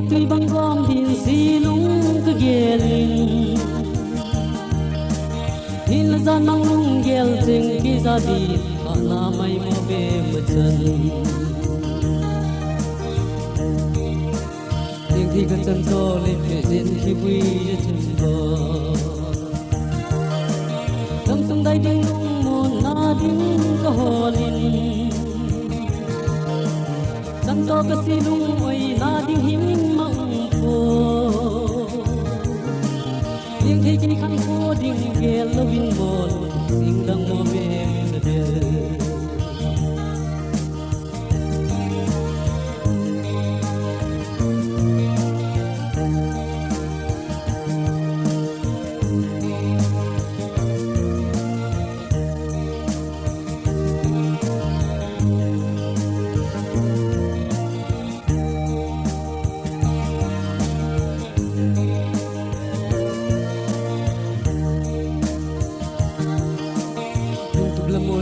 tuy băng gom thiên si lung cứ ghé linh hin là gian mang lung ghé tình khi ra đi mà na mai mô về mà chân tiếng thì cần chân to lên để đến khi vui chân bờ tâm sông đây tiếng lung mồn na tiếng có hồ linh chân to cái si lung ơi na tiếng hiếm mong phô tiếng thì chỉ khăn phô tiếng ghé lâu vinh bồn sinh đang mơ về là đời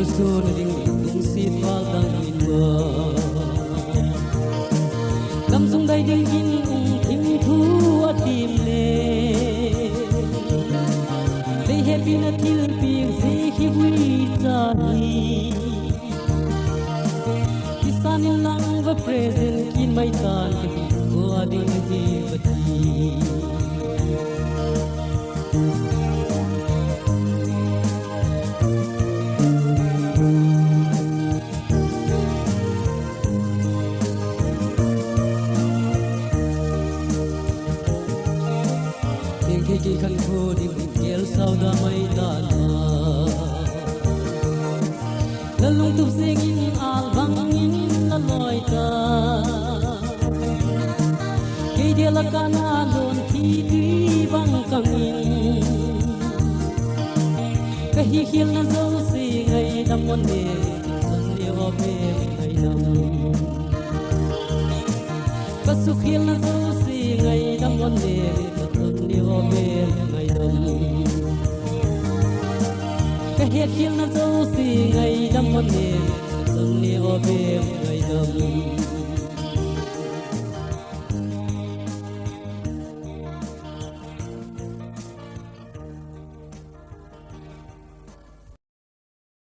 so na ding si phal dang in mơ tâm sung đây ding in tim thu a tim le they happy na til pi si khi vui ta hi kisan in lang va present kin mai tan ki ko ding hi bati khi khăn khô đi kéo sau đã mấy đàn là lung tung sinh in al bang in là loi ta khi dia là cana don thi tuy bang cang in cái hi hiel na dâu si ngày đam môn đề thân yêu về ngày đam cái su hiel na dâu si ngày đam môn đề yêu về ngày đông cái hết khiêng nó dấu xì ngày đâm môn nề từng yêu về ngày đông